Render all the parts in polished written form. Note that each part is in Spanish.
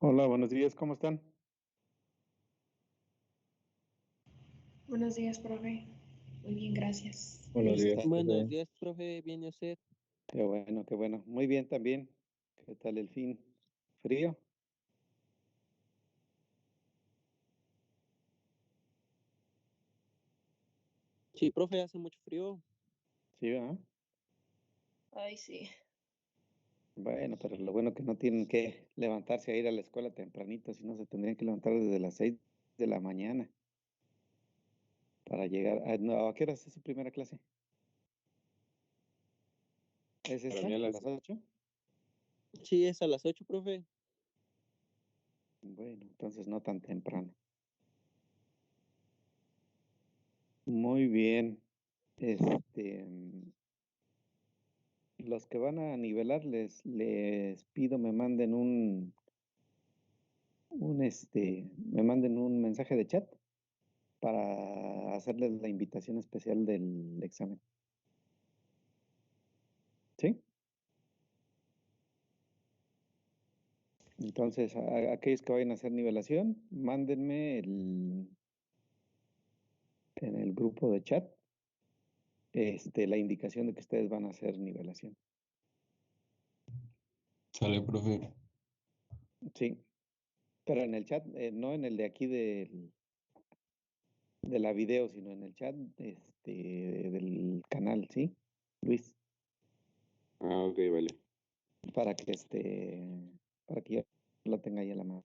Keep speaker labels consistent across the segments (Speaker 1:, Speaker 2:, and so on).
Speaker 1: Hola, buenos días, ¿cómo están?
Speaker 2: Buenos días, profe. Muy bien, gracias.
Speaker 3: Buenos días,
Speaker 4: Buenos
Speaker 3: profe.
Speaker 4: días, profe. Bien, ¿y usted?
Speaker 1: Qué bueno, qué bueno. Muy bien también. ¿Qué tal el fin? ¿Frío?
Speaker 4: Sí, profe, hace mucho frío.
Speaker 1: Sí, ¿verdad?
Speaker 2: Ay, sí.
Speaker 1: Bueno, pero lo bueno que no tienen que levantarse a ir a la escuela tempranito, sino se tendrían que levantar desde las 6 de la mañana para llegar no, ¿a qué hora es su primera clase? ¿Es
Speaker 3: Para
Speaker 1: esta?
Speaker 3: mí a
Speaker 1: ¿A
Speaker 3: las
Speaker 1: las 8?
Speaker 4: Sí, es a las 8, profe.
Speaker 1: Bueno, entonces no tan temprano. Muy bien. Los que van a nivelar les pido me manden me manden un mensaje de chat para hacerles la invitación especial del examen. ¿Sí? Entonces, a aquellos que vayan a hacer nivelación, mándenme en el grupo de chat la indicación de que ustedes van a hacer nivelación.
Speaker 3: sale, profe.
Speaker 1: Sí, pero en el chat, no en el de aquí de la video, sino en el chat del canal, ¿sí? Luis,
Speaker 3: Ah, ok, vale.
Speaker 1: para que para que ya lo tenga ahí a la mano.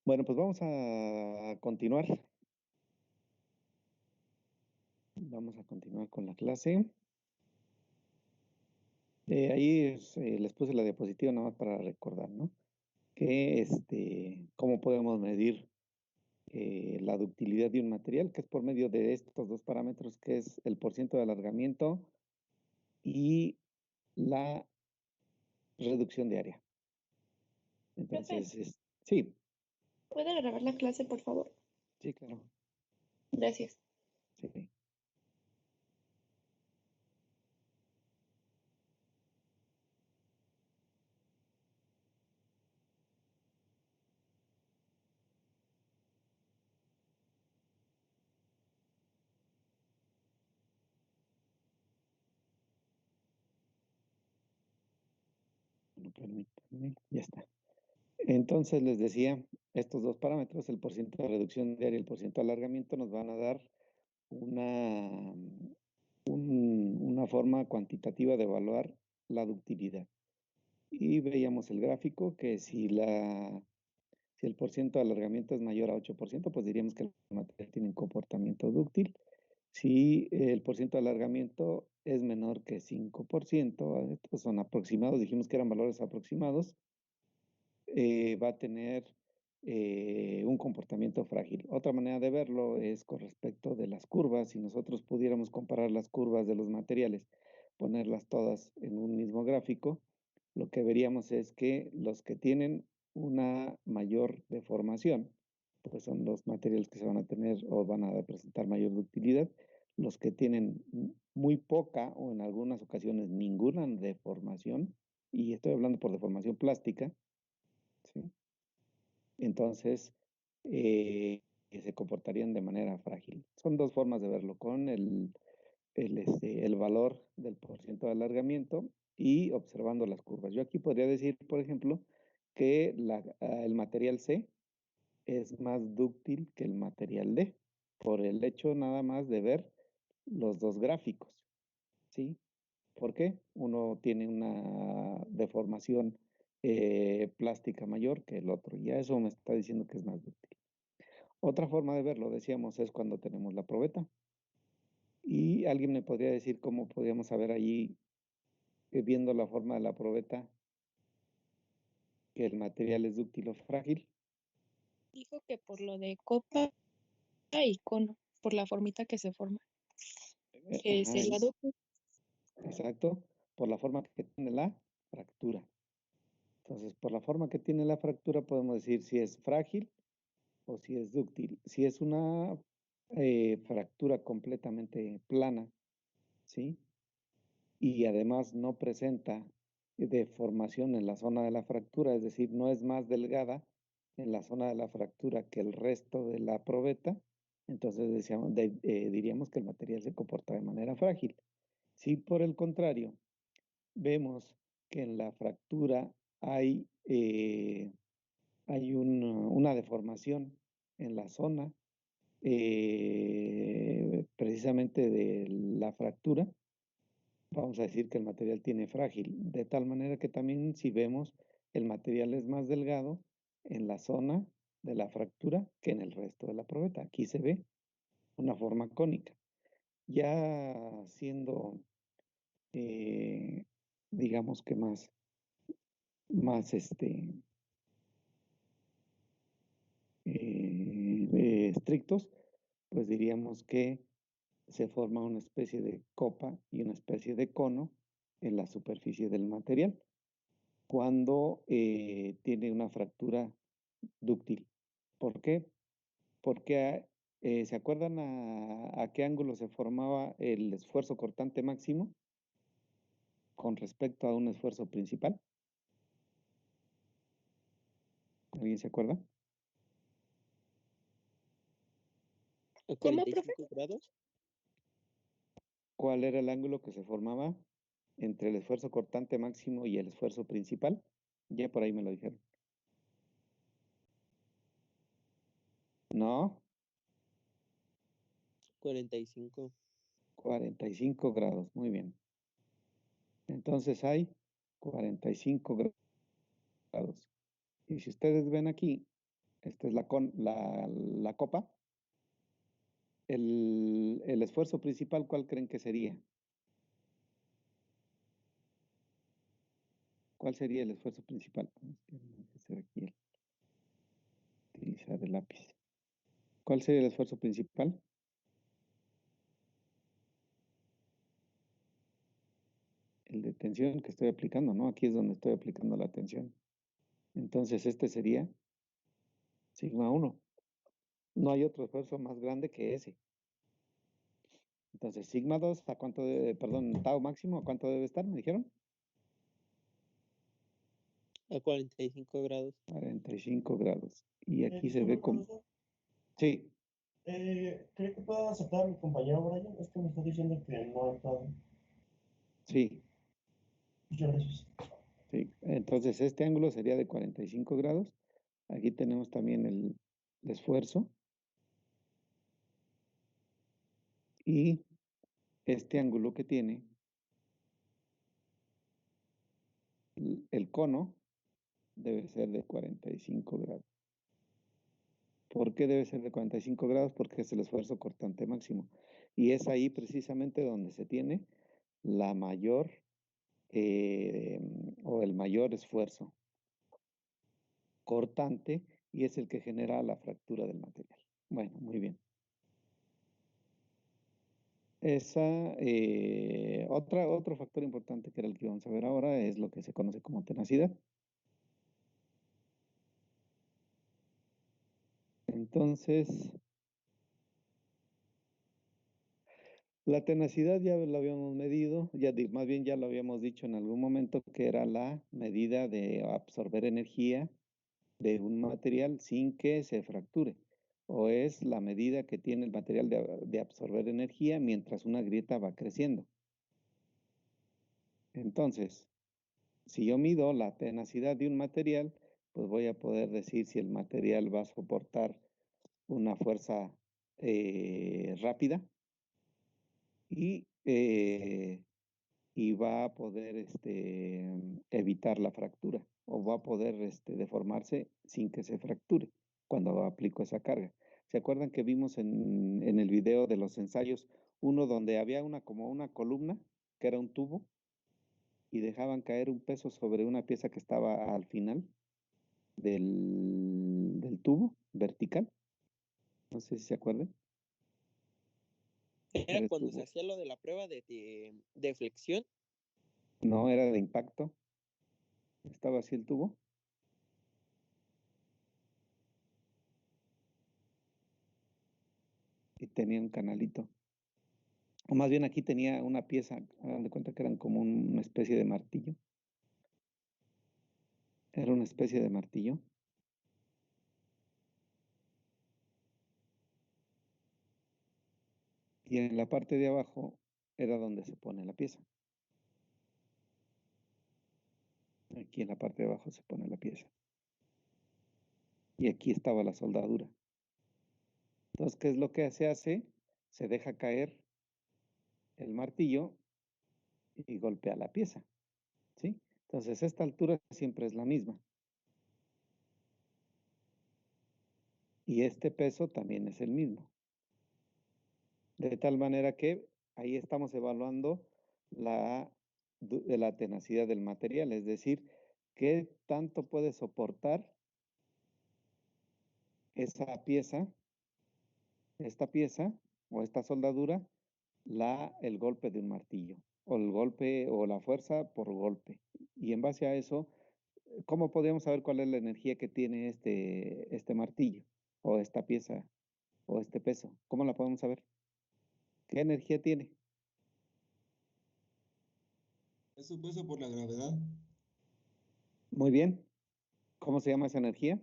Speaker 1: Bueno, pues vamos a continuar. Vamos a continuar con la clase. Les puse la diapositiva nada más para recordar, ¿no? Que cómo podemos medir la ductilidad de un material, que es por medio de estos dos parámetros, que es el porciento de alargamiento y la reducción de área. Entonces, sí,
Speaker 2: ¿Puede grabar la clase, por favor?
Speaker 1: sí, claro.
Speaker 2: Gracias.
Speaker 1: Sí. Bueno, permítanme, ya está. Entonces les decía, estos dos parámetros, el porciento de reducción de área y el porciento de alargamiento, nos van a dar una forma cuantitativa de evaluar la ductilidad. Y veíamos el gráfico que si el porciento de alargamiento es mayor a 8%, pues diríamos que el material tiene un comportamiento dúctil. Si el porciento de alargamiento es menor que 5%, estos son aproximados, dijimos que eran valores aproximados, va a tener un comportamiento frágil. Otra manera de verlo es con respecto de las curvas. Si nosotros pudiéramos comparar las curvas de los materiales, ponerlas todas en un mismo gráfico, lo que veríamos es que los que tienen una mayor deformación, pues son los materiales que se van a tener o van a presentar mayor ductilidad. Los que tienen muy poca o en algunas ocasiones ninguna deformación, y estoy hablando por deformación plástica, ¿sí? Entonces, se comportarían de manera frágil. Son dos formas de verlo, con el valor del porciento de alargamiento y observando las curvas. Yo aquí podría decir, por ejemplo, que el material C es más dúctil que el material D, por el hecho nada más de ver los dos gráficos, ¿sí? ¿Por qué? Uno tiene una deformación plástica mayor que el otro, y ya eso me está diciendo que es más dúctil. Otra forma de verlo, decíamos, es cuando tenemos la probeta. Y alguien me podría decir cómo podríamos saber allí, viendo la forma de la probeta, que el material es dúctil o frágil.
Speaker 2: Dijo que por lo de copa y cono, por la formita que se forma, que
Speaker 1: Ajá,
Speaker 2: sería dúctil.
Speaker 1: exacto, por la forma que tiene la fractura. Entonces, por la forma que tiene la fractura podemos decir si es frágil o si es dúctil. Si es una fractura completamente plana, ¿sí? Y además no presenta de formación en la zona de la fractura, es decir, no es más delgada en la zona de la fractura que el resto de la probeta, entonces diríamos que el material se comporta de manera frágil. Si por el contrario vemos que en la fractura hay una deformación en la zona precisamente de la fractura, vamos a decir que el material tiene frágil, de tal manera que también si vemos el material es más delgado en la zona de la fractura que en el resto de la probeta. Aquí se ve una forma cónica. Ya siendo, digamos que más estrictos, pues diríamos que se forma una especie de copa y una especie de cono en la superficie del material cuando tiene una fractura dúctil. ¿Por qué? Porque ¿se acuerdan a qué ángulo se formaba el esfuerzo cortante máximo con respecto a un esfuerzo principal? ¿Alguien se acuerda?
Speaker 4: ¿A
Speaker 2: ¿Cómo, profe?
Speaker 4: 45 grados?
Speaker 1: ¿Cuál era el ángulo que se formaba entre el esfuerzo cortante máximo y el esfuerzo principal? Ya por ahí me lo dijeron. No,
Speaker 4: 45.
Speaker 1: 45 grados, muy bien. Entonces hay 45 grados. Y si ustedes ven aquí, esta es la copa. El esfuerzo principal, ¿cuál creen que sería? ¿Cuál sería el esfuerzo principal? Déjenme hacer aquí utilizar el lápiz. ¿Cuál sería el esfuerzo principal? El de tensión que estoy aplicando, ¿no? Aquí es donde estoy aplicando la tensión. Entonces, este sería sigma 1. No hay otro esfuerzo más grande que ese. Entonces, sigma 2, ¿a cuánto debe, perdón, tau máximo, ¿a cuánto debe estar? ¿Me dijeron?
Speaker 4: A 45 grados.
Speaker 1: 45 grados. Y aquí se
Speaker 5: Disculpe,
Speaker 1: ve como...
Speaker 5: profesor.
Speaker 1: Sí,
Speaker 5: ¿Cree que pueda aceptar a mi compañero Brian? Es que me está diciendo que no ha entrado.
Speaker 1: sí,
Speaker 5: Muchas gracias.
Speaker 1: sí. Entonces, este ángulo sería de 45 grados. Aquí tenemos también el esfuerzo. Y este ángulo que tiene el cono debe ser de 45 grados. ¿Por qué debe ser de 45 grados? Porque es el esfuerzo cortante máximo. Y es ahí precisamente donde se tiene la mayor o el mayor esfuerzo cortante y es el que genera la fractura del material. Bueno, muy bien. Otro factor importante que era el que vamos a ver ahora es lo que se conoce como tenacidad. Entonces, la tenacidad ya lo habíamos medido, más bien ya lo habíamos dicho en algún momento que era la medida de absorber energía de un material sin que se fracture, o es la medida que tiene el material de absorber energía mientras una grieta va creciendo. Entonces, si yo mido la tenacidad de un material, pues voy a poder decir si el material va a soportar una fuerza rápida y va a poder evitar la fractura o va a poder deformarse sin que se fracture cuando aplico esa carga. ¿Se acuerdan que vimos en el video de los ensayos uno donde había como una columna que era un tubo y dejaban caer un peso sobre una pieza que estaba al final del tubo vertical? No sé si se acuerdan.
Speaker 4: Era
Speaker 1: Pero
Speaker 4: cuando se
Speaker 1: estuvo,
Speaker 4: hacía lo de la prueba de flexión.
Speaker 1: no era de impacto, estaba así el tubo. Y tenía un canalito. O más bien aquí tenía una pieza, hagan de cuenta que eran como una especie de martillo. Era una especie de martillo. Y en la parte de abajo era donde se pone la pieza. Aquí en la parte de abajo se pone la pieza. Y aquí estaba la soldadura. Entonces, ¿qué es lo que se hace? Se deja caer el martillo y golpea la pieza, ¿sí? Entonces, esta altura siempre es la misma. Y este peso también es el mismo. De tal manera que ahí estamos evaluando la tenacidad del material, es decir, qué tanto puede soportar esa pieza, esta pieza o esta soldadura, el golpe de un martillo, o el golpe o la fuerza por golpe. Y en base a eso, ¿cómo podemos saber cuál es la energía que tiene este martillo, o esta pieza, o este peso? ¿Cómo la podemos saber? ¿Qué energía tiene?
Speaker 3: Es su peso por la gravedad.
Speaker 1: Muy bien. ¿Cómo se llama esa energía?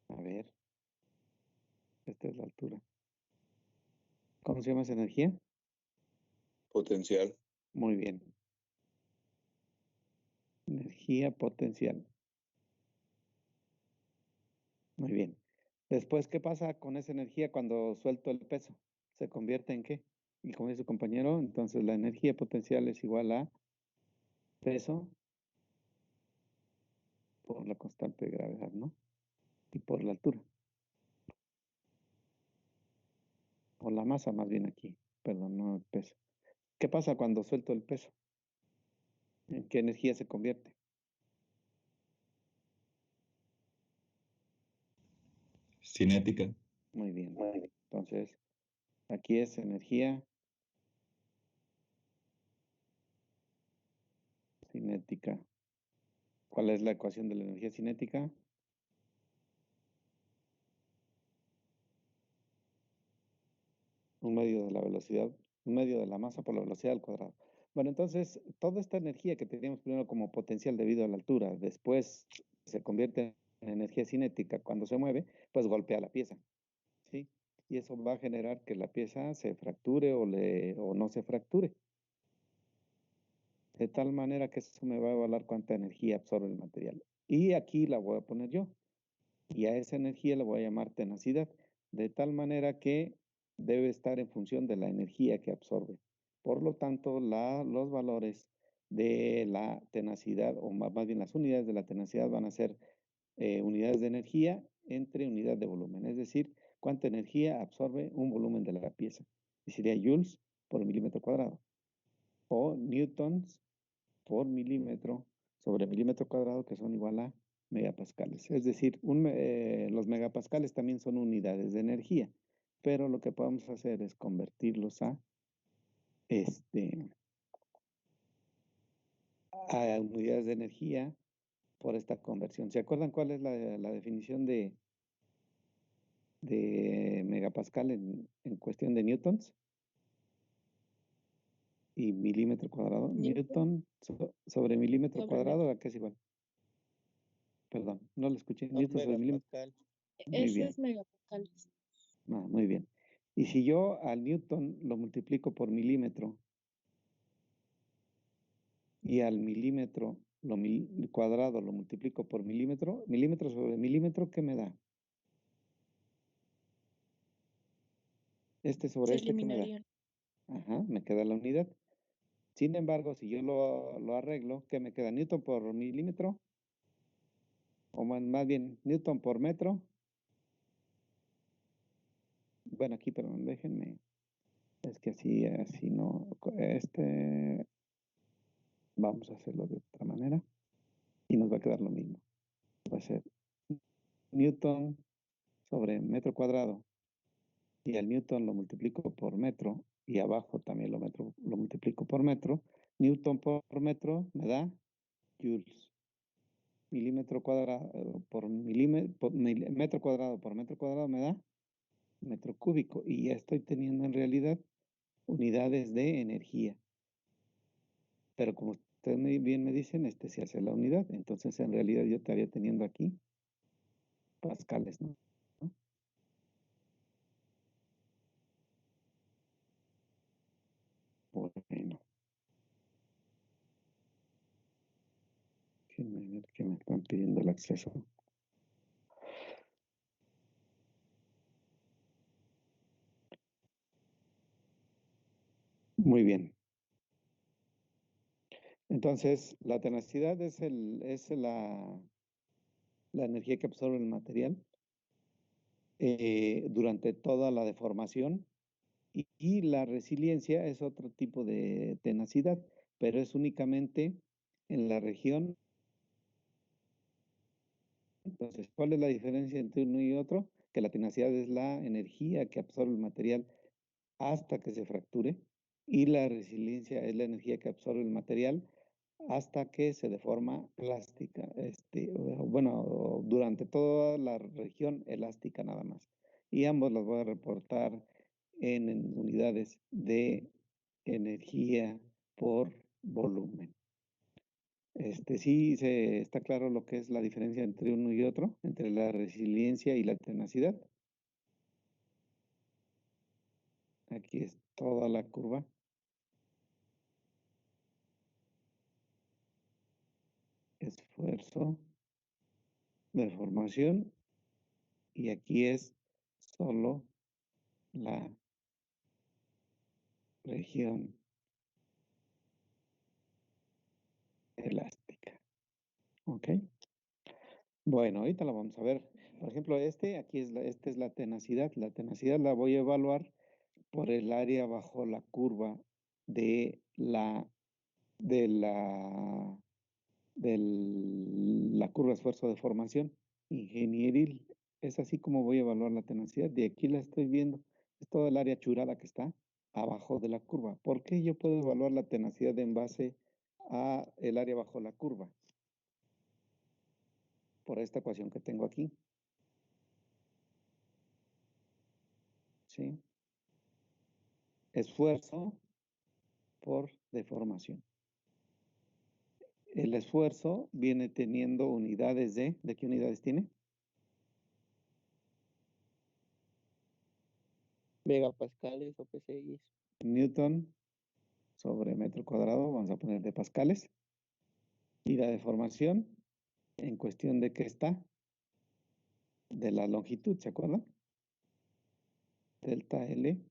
Speaker 1: A ver, esta es la altura. ¿Cómo se llama esa energía?
Speaker 3: Potencial.
Speaker 1: Muy bien. Energía potencial. Muy bien. Después, ¿qué pasa con esa energía cuando suelto el peso? ¿Se convierte en qué? Y como dice su compañero, entonces la energía potencial es igual a peso por la constante de gravedad, ¿no? Y por la altura. O la masa más bien aquí. Perdón, no el peso. ¿Qué pasa cuando suelto el peso? ¿En qué energía se convierte?
Speaker 3: Cinética.
Speaker 1: Muy bien. Entonces, aquí es energía cinética. ¿Cuál es la ecuación de la energía cinética? Un medio de la velocidad, un medio de la masa por la velocidad al cuadrado. Bueno, entonces, toda esta energía que teníamos primero como potencial debido a la altura, después se convierte en energía cinética cuando se mueve, pues golpea la pieza, ¿sí? Y eso va a generar que la pieza se fracture o no se fracture. De tal manera que eso me va a evaluar cuánta energía absorbe el material. Y aquí la voy a poner yo. Y a esa energía le voy a llamar tenacidad, de tal manera que debe estar en función de la energía que absorbe. Por lo tanto, los valores de la tenacidad, o más bien las unidades de la tenacidad van a ser unidades de energía entre unidad de volumen, es decir, cuánta energía absorbe un volumen de la pieza. Y sería joules por milímetro cuadrado, o newtons por milímetro sobre milímetro cuadrado, que son igual a megapascales. Es decir, los megapascales también son unidades de energía, pero lo que podemos hacer es convertirlos a unidades de energía por esta conversión. ¿Se acuerdan cuál es la definición de megapascal en cuestión de newtons y milímetro cuadrado? Newton sobre milímetro
Speaker 2: sobre
Speaker 1: cuadrado, ¿a qué es igual? Perdón, no lo escuché.
Speaker 4: Un
Speaker 1: Newton sobre milímetro.
Speaker 4: megapascal.
Speaker 1: Muy
Speaker 2: Ese
Speaker 1: bien.
Speaker 2: es megapascales.
Speaker 1: Muy bien. Y si yo al newton lo multiplico por milímetro y al milímetro cuadrado lo multiplico por milímetro, milímetro sobre milímetro, ¿qué me da? Este sobre
Speaker 2: Se
Speaker 1: este, ¿qué me da?
Speaker 2: eliminarían.
Speaker 1: Ajá, me queda la unidad. Sin embargo, si yo lo arreglo, ¿qué me queda? ¿Newton por milímetro? O más bien, ¿newton por metro? Bueno, aquí, perdón, déjenme. Es que así no. Vamos a hacerlo de otra manera y nos va a quedar lo mismo. Va a ser newton sobre metro cuadrado, y al newton lo multiplico por metro, y abajo también lo multiplico por metro. Newton por metro me da joules. Milímetro cuadrado por metro cuadrado por metro cuadrado me da metro cúbico. Y ya estoy teniendo en realidad unidades de energía. Pero como ustedes bien me dicen, se hace la unidad. Entonces, en realidad yo estaría teniendo aquí pascales, ¿no? Bueno. Déjenme ver que me están pidiendo el acceso. Muy bien. Entonces, la tenacidad es la energía que absorbe el material durante toda la deformación y la resiliencia es otro tipo de tenacidad, pero es únicamente en la región. Entonces, ¿cuál es la diferencia entre uno y otro? Que la tenacidad es la energía que absorbe el material hasta que se fracture y la resiliencia es la energía que absorbe el material hasta que se deforma plástica, bueno, durante toda la región elástica nada más. Y ambos los voy a reportar en unidades de energía por volumen. Sí está claro lo que es la diferencia entre uno y otro, entre la resiliencia y la tenacidad. Aquí es toda la curva. Esfuerzo, deformación, y aquí es solo la región elástica. ¿Ok? Bueno, ahorita la vamos a ver. Por ejemplo, aquí esta es la tenacidad. La tenacidad la voy a evaluar por el área bajo la curva de la curva esfuerzo de formación ingenieril. Es así como voy a evaluar la tenacidad. De aquí la estoy viendo. Es toda el área churada que está abajo de la curva. ¿Por qué yo puedo evaluar la tenacidad en base a el área bajo la curva? Por esta ecuación que tengo aquí. ¿Sí? Esfuerzo por deformación. El esfuerzo viene teniendo unidades ¿de qué unidades tiene?
Speaker 4: Megapascales o PSI.
Speaker 1: Newton sobre metro cuadrado, vamos a poner de pascales. Y la deformación, en cuestión de qué está, de la longitud, ¿se acuerdan? Delta L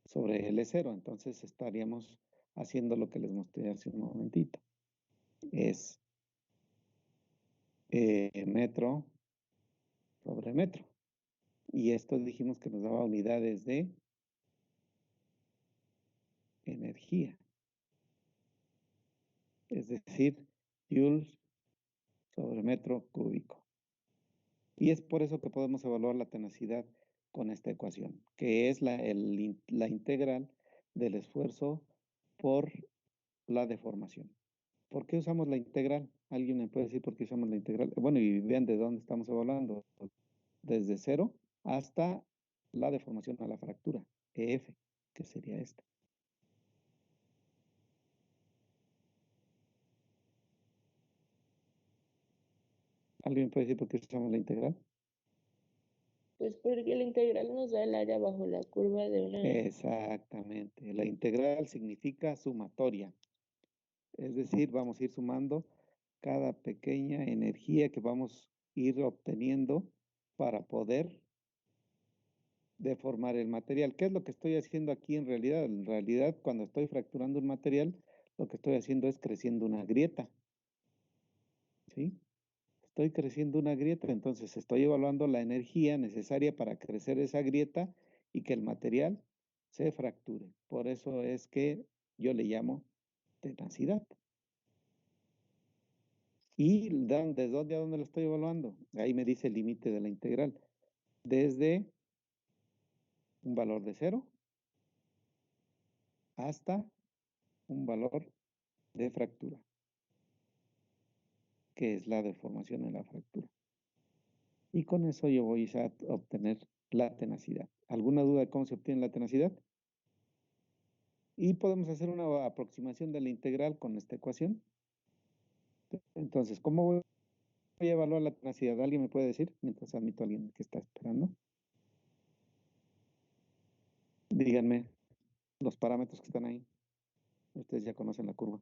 Speaker 1: sobre L0. Entonces estaríamos haciendo lo que les mostré hace un momentito. Es metro sobre metro. Y esto dijimos que nos daba unidades de energía. Es decir, joules sobre metro cúbico. Y es por eso que podemos evaluar la tenacidad con esta ecuación, que es la integral del esfuerzo por la deformación. ¿Por qué usamos la integral? ¿Alguien me puede decir por qué usamos la integral? Bueno, y vean de dónde estamos evaluando. Desde 0 hasta la deformación a la fractura, EF, que sería esta. ¿Alguien puede decir por qué usamos la integral?
Speaker 2: Pues porque la integral nos da el área bajo la curva de una...
Speaker 1: Exactamente. La integral significa sumatoria. Es decir, vamos a ir sumando cada pequeña energía que vamos a ir obteniendo para poder deformar el material. ¿Qué es lo que estoy haciendo aquí en realidad? En realidad, cuando estoy fracturando un material, lo que estoy haciendo es creciendo una grieta. ¿Sí? Estoy creciendo una grieta, entonces estoy evaluando la energía necesaria para crecer esa grieta y que el material se fracture. Por eso es que yo le llamo tenacidad. ¿Y desde dónde a dónde lo estoy evaluando? Ahí me dice el límite de la integral. Desde un valor de 0 hasta un valor de fractura, que es la deformación en la fractura. Y con eso yo voy a obtener la tenacidad. ¿Alguna duda de cómo se obtiene la tenacidad? Y podemos hacer una aproximación de la integral con esta ecuación. Entonces, ¿cómo voy a evaluar la tenacidad? ¿Alguien me puede decir? Mientras admito a alguien que está esperando. Díganme los parámetros que están ahí. Ustedes ya conocen la curva.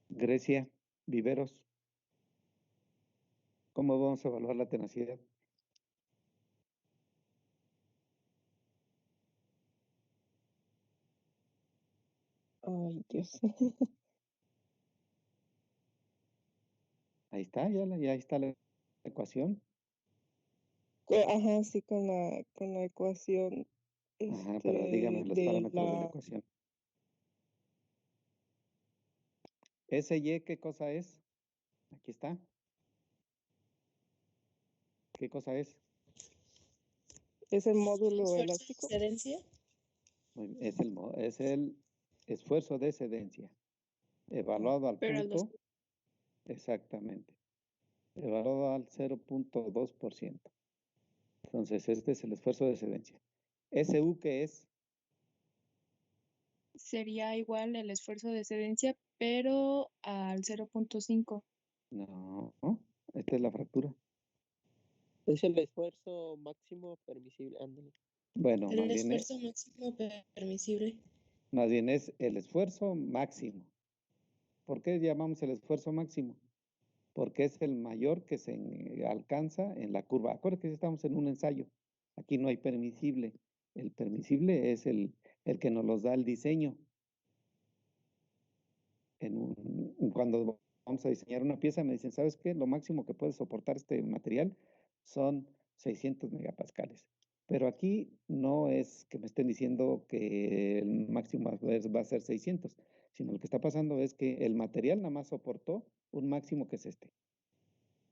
Speaker 1: Grecia, Viveros. ¿Cómo vamos a evaluar la tenacidad?
Speaker 4: Ay, Dios.
Speaker 1: Ahí está, ya está la ecuación.
Speaker 4: Ajá, sí, con la ecuación
Speaker 1: Ajá, pero dígame los
Speaker 4: de
Speaker 1: parámetros de la
Speaker 4: la
Speaker 1: ecuación. SY, ¿qué cosa es? Aquí está. ¿Qué cosa es?
Speaker 4: es el módulo
Speaker 2: Esfuerzo de
Speaker 4: elástico.
Speaker 2: excedencia.
Speaker 1: Es el esfuerzo de excedencia. Evaluado al
Speaker 2: Pero al
Speaker 1: punto, exactamente. Evaluado al 0.2%. Entonces, este es el esfuerzo de excedencia. SU, ¿qué es?
Speaker 2: sería igual el esfuerzo de excedencia, pero al 0.5.
Speaker 1: No, esta es la fractura.
Speaker 4: Es el esfuerzo máximo permisible. Ándale.
Speaker 1: Bueno,
Speaker 2: El esfuerzo máximo permisible.
Speaker 1: más bien es el esfuerzo máximo. ¿Por qué llamamos el esfuerzo máximo? Porque es el mayor que se alcanza en la curva. Acuérdense que estamos en un ensayo. Aquí no hay permisible. El permisible es el que nos los da el diseño. Cuando vamos a diseñar una pieza, me dicen, ¿sabes qué? Lo máximo que puede soportar este material son 600 megapascales. Pero aquí no es que me estén diciendo que el máximo va a ser 600, sino lo que está pasando es que el material nada más soportó un máximo que es este.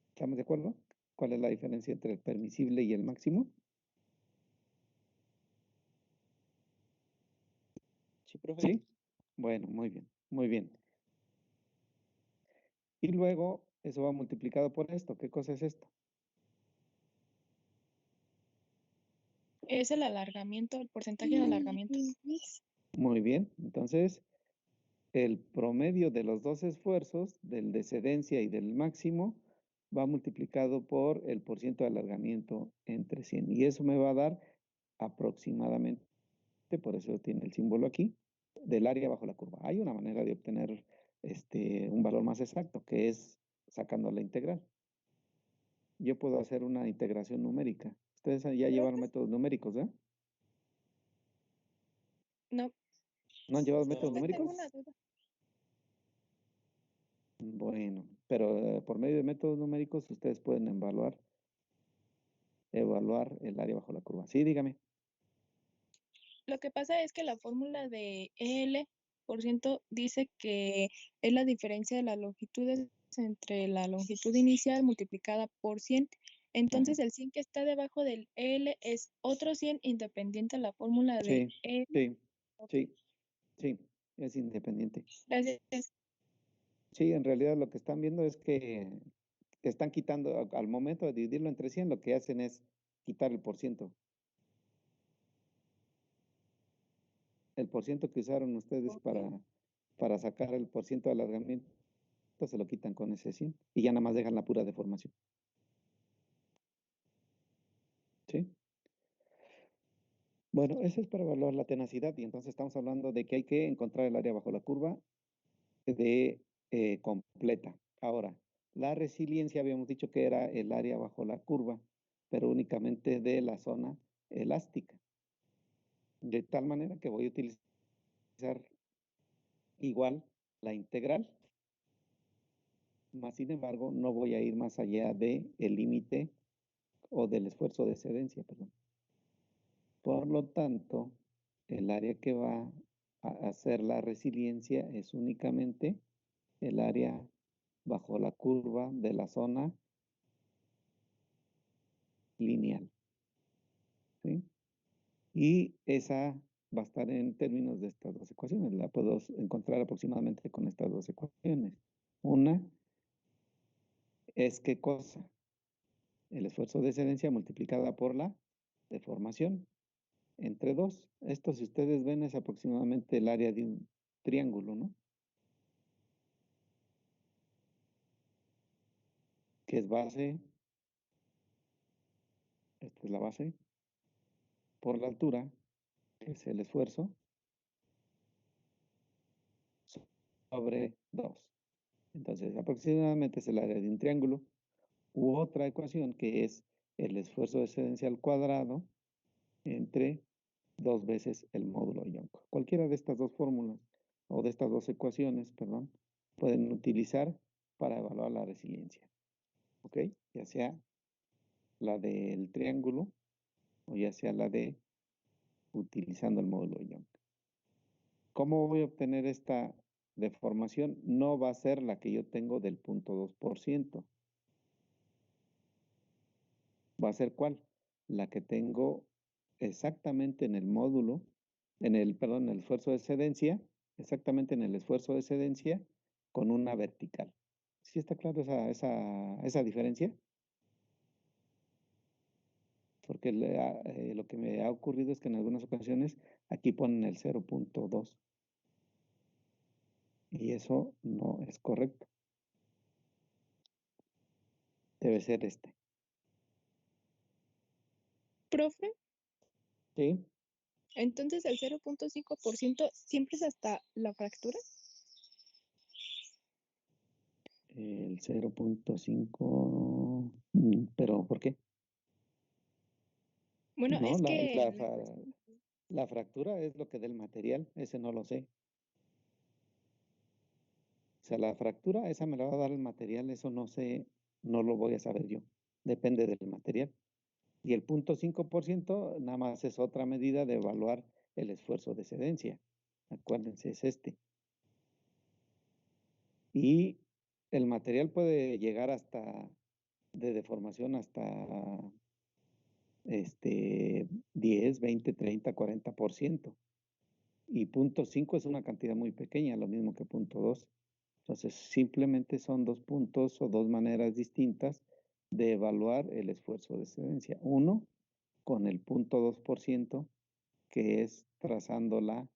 Speaker 1: ¿Estamos de acuerdo? ¿Cuál es la diferencia entre el permisible y el máximo?
Speaker 4: Sí, profe.
Speaker 1: ¿Sí? Bueno, muy bien, muy bien. Y luego eso va multiplicado por esto. ¿Qué cosa es esto?
Speaker 2: Es el alargamiento, el porcentaje de alargamiento.
Speaker 1: Muy bien. Entonces, el promedio de los dos esfuerzos, del de excedencia y del máximo, va multiplicado por el porciento de alargamiento entre 100. Y eso me va a dar aproximadamente, por eso tiene el símbolo aquí, del área bajo la curva. Hay una manera de obtener un valor más exacto, que es sacando la integral. Yo puedo hacer una integración numérica. Ustedes ya llevaron métodos numéricos, ¿eh?
Speaker 2: No,
Speaker 1: ¿No han llevado
Speaker 2: sí,
Speaker 1: métodos
Speaker 2: tengo
Speaker 1: numéricos?
Speaker 2: una duda.
Speaker 1: Bueno, pero por medio de métodos numéricos ustedes pueden evaluar el área bajo la curva. Sí, dígame.
Speaker 2: Lo que pasa es que la fórmula de EL por ciento dice que es la diferencia de las longitudes entre la longitud inicial multiplicada por 100. Entonces, el 100 que está debajo del EL es otro 100 independiente de la fórmula de
Speaker 1: Sí,
Speaker 2: EL.
Speaker 1: sí, es independiente.
Speaker 2: Gracias.
Speaker 1: Sí, en realidad lo que están viendo es que están quitando, al momento de dividirlo entre 100, lo que hacen es quitar el porciento. El porciento que usaron ustedes para sacar el porciento de alargamiento, se lo quitan con ese 100 y ya nada más dejan la pura deformación. ¿Sí? Bueno, eso es para evaluar la tenacidad y entonces estamos hablando de que hay que encontrar el área bajo la curva de completa. Ahora, la resiliencia habíamos dicho que era el área bajo la curva, pero únicamente de la zona elástica. De tal manera que voy a utilizar igual la integral, más sin embargo no voy a ir más allá del límite o del esfuerzo de excedencia, perdón. Por lo tanto, el área que va a hacer la resiliencia es únicamente el área bajo la curva de la zona lineal. ¿Sí? Y esa va a estar en términos de estas dos ecuaciones. La puedo encontrar aproximadamente con estas dos ecuaciones. Una es ¿qué cosa? El esfuerzo de excedencia multiplicada por la deformación entre 2. Esto, si ustedes ven, es aproximadamente el área de un triángulo, ¿no? Que es base, esta es la base, por la altura, que es el esfuerzo, sobre 2. Entonces, aproximadamente es el área de un triángulo. U otra ecuación que es el esfuerzo de excedencia al cuadrado entre 2 veces el módulo Young. Cualquiera de estas dos fórmulas o de estas dos ecuaciones, perdón, pueden utilizar para evaluar la resiliencia. ¿Ok? Ya sea la del triángulo o ya sea la de utilizando el módulo Young. ¿Cómo voy a obtener esta deformación? No va a ser la que yo tengo del 0.2%. ¿Va a ser cuál? La que tengo exactamente en el módulo, perdón, en el esfuerzo de excedencia, exactamente en el esfuerzo de excedencia con una vertical. ¿Sí está claro esa diferencia? Porque lo que me ha ocurrido es que en algunas ocasiones aquí ponen el 0.2 y eso no es correcto. Debe ser este.
Speaker 2: Profe,
Speaker 1: ¿Sí?
Speaker 2: entonces el 0.5% siempre es hasta la fractura.
Speaker 1: El 0.5, pero ¿por qué?
Speaker 2: Bueno,
Speaker 1: No,
Speaker 2: es que
Speaker 1: la fractura es lo que del material, ese no lo sé. O sea, la fractura, esa me la va a dar el material, eso no sé, no lo voy a saber yo. Depende del material. Y el 0.5% nada más es otra medida de evaluar el esfuerzo de excedencia. Acuérdense, es este. Y el material puede llegar hasta, de deformación hasta 10, 20, 30, 40%. Y 0.5 es una cantidad muy pequeña, lo mismo que 0.2. Entonces, simplemente son dos puntos o dos maneras distintas de evaluar el esfuerzo de excedencia. Uno, con el 0.2%, que es trazando la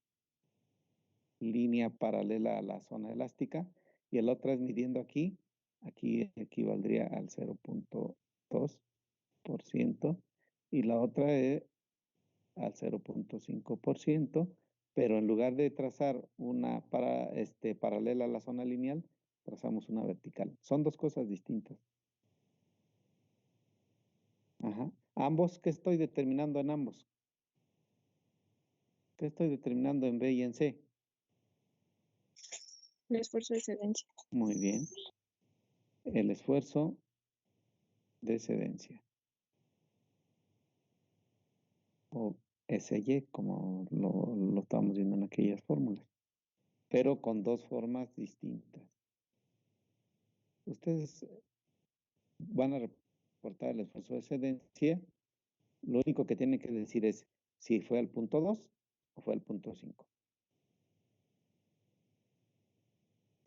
Speaker 1: línea paralela a la zona elástica, y el otro es midiendo aquí equivaldría al 0.2%, y la otra es al 0.5%, pero en lugar de trazar una paralela a la zona lineal, trazamos una vertical. Son dos cosas distintas. Ajá. Ambos, ¿qué estoy determinando en ambos? ¿Qué estoy determinando en B y en C?
Speaker 2: el esfuerzo de excedencia.
Speaker 1: Muy bien. El esfuerzo de excedencia. O SY, como lo estábamos viendo en aquellas fórmulas. Pero con dos formas distintas. Ustedes van a reportar el esfuerzo de excedencia. Lo único que tienen que decir es si fue al 0.2 o fue al 0.5.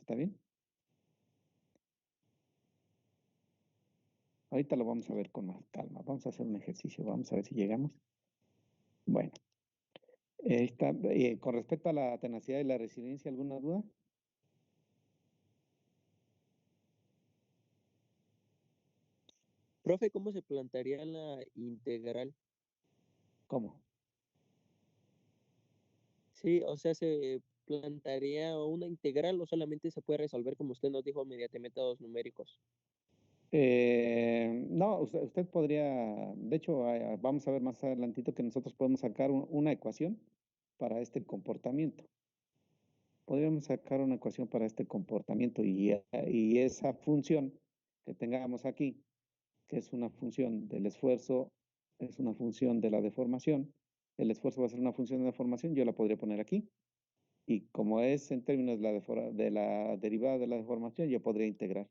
Speaker 1: ¿Está bien? Ahorita lo vamos a ver con más calma. Vamos a hacer un ejercicio. Vamos a ver si llegamos. Bueno. Con respecto a la tenacidad y la resiliencia, ¿alguna duda?
Speaker 4: Profe, ¿cómo se plantearía la integral?
Speaker 1: ¿Cómo?
Speaker 4: Sí, o sea, ¿se plantearía una integral o solamente se puede resolver, como usted nos dijo, mediante métodos numéricos?
Speaker 1: No, usted podría, de hecho, vamos a ver más adelantito que nosotros podemos sacar una ecuación para este comportamiento. Podríamos sacar una ecuación para este comportamiento y esa función que tengamos aquí, que es una función del esfuerzo, es una función de la deformación. El esfuerzo va a ser una función de la deformación, yo la podría poner aquí. Y como es en términos de la derivada de la deformación, yo podría integrar.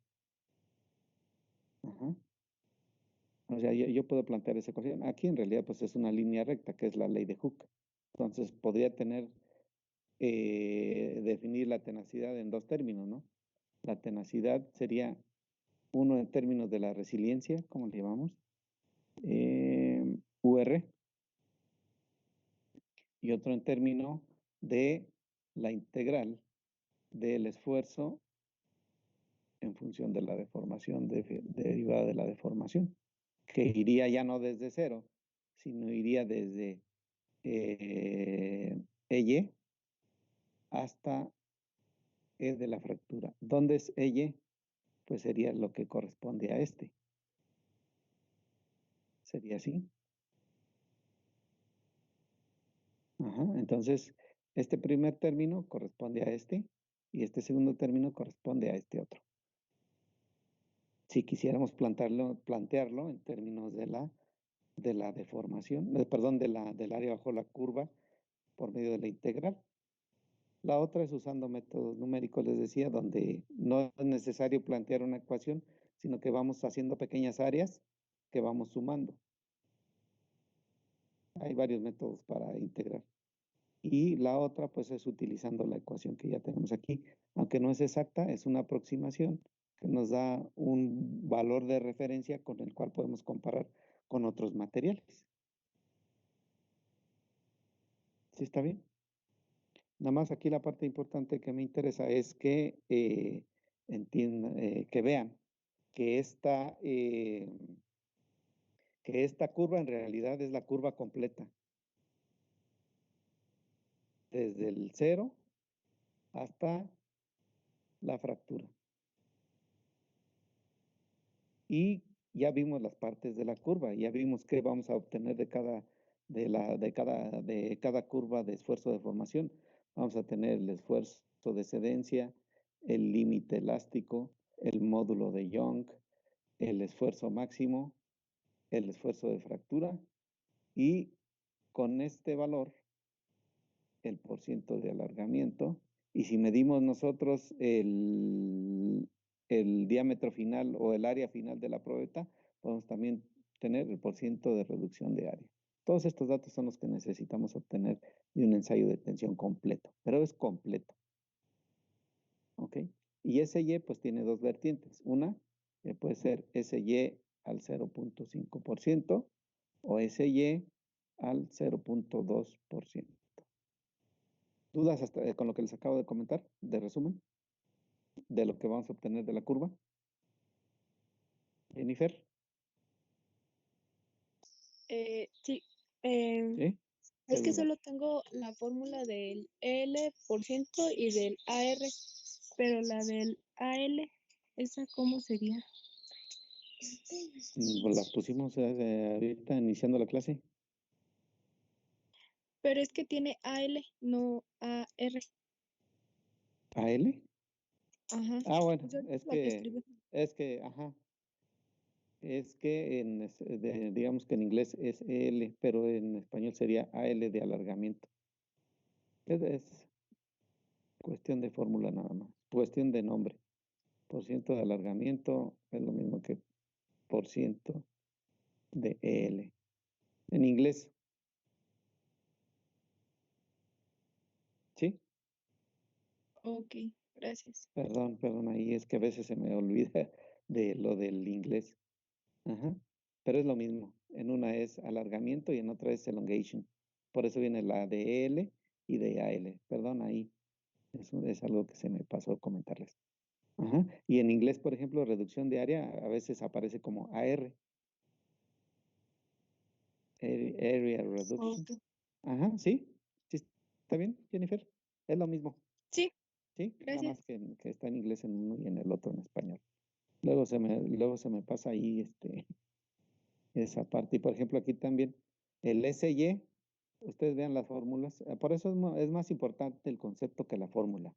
Speaker 1: Ajá. O sea, yo puedo plantear esa ecuación. Aquí en realidad pues es una línea recta, que es la ley de Hooke. Entonces, podría tener, definir la tenacidad en dos términos, ¿no? La tenacidad sería uno en términos de la resiliencia, ¿cómo le llamamos? UR, y otro en términos de la integral del esfuerzo en función de la deformación derivada de la deformación, que iría ya no desde cero, sino iría desde EY hasta E de la fractura. ¿Dónde es EY? Pues sería lo que corresponde a este. Sería así. Ajá, entonces, este primer término corresponde a este y este segundo término corresponde a este otro. Si quisiéramos plantearlo en términos de la deformación, perdón, del área bajo la curva por medio de la integral. La otra es usando métodos numéricos, les decía, donde no es necesario plantear una ecuación, sino que vamos haciendo pequeñas áreas que vamos sumando. Hay varios métodos para integrar. Y la otra, pues, es utilizando la ecuación que ya tenemos aquí. Aunque no es exacta, es una aproximación que nos da un valor de referencia con el cual podemos comparar con otros materiales. ¿Sí está bien? Nada más aquí la parte importante que me interesa es que entiendan, que vean que esta curva en realidad es la curva completa. Desde el 0 hasta la fractura. Y ya vimos las partes de la curva, ya vimos qué vamos a obtener de cada curva de esfuerzo de formación. Vamos a tener el esfuerzo de cedencia, el límite elástico, el módulo de Young, el esfuerzo máximo, el esfuerzo de fractura y con este valor, el porciento de alargamiento. Y si medimos nosotros el diámetro final o el área final de la probeta, podemos también tener el porciento de reducción de área. Todos estos datos son los que necesitamos obtener de un ensayo de tensión completo, pero es completo. ¿Ok? Y SY pues tiene dos vertientes. Una puede ser SY al 0.5% o SY al 0.2%. ¿Dudas hasta con lo que les acabo de comentar, de resumen, de lo que vamos a obtener de la curva? Jennifer,
Speaker 2: Sí.
Speaker 1: ¿sí?
Speaker 2: Es que
Speaker 1: duda?
Speaker 2: solo tengo la fórmula del L% y del AR, pero la del AL, ¿esa cómo sería?
Speaker 1: Pues las pusimos ahorita iniciando la clase.
Speaker 2: Pero es que tiene AL, no AR.
Speaker 1: ¿AL?
Speaker 2: Ajá.
Speaker 1: Ah, bueno,
Speaker 2: Yo la que escribí.
Speaker 1: ajá, digamos que en inglés es EL, pero en español sería AL de alargamiento. Es cuestión de fórmula nada más, cuestión de nombre. Porciento de alargamiento es lo mismo que porciento de EL. En inglés, ¿sí?
Speaker 2: Ok, gracias.
Speaker 1: Perdón, ahí es que a veces se me olvida de lo del inglés. Ajá. Pero es lo mismo. En una es alargamiento y en otra es elongation. Por eso viene la de EL y de AL. Perdón, ahí es algo que se me pasó comentarles. Ajá. Y en inglés, por ejemplo, reducción de área a veces aparece como AR. Area Reduction.
Speaker 2: Ok.
Speaker 1: Ajá, ¿sí? ¿Sí está bien, Jennifer? Es lo mismo.
Speaker 2: Sí,
Speaker 1: ¿Sí? Nada
Speaker 2: gracias.
Speaker 1: más que está en inglés en uno y en el otro en español. Luego se me pasa ahí esa parte. Y por ejemplo, aquí también el SY, ustedes vean las fórmulas. Por eso es más importante el concepto que la fórmula.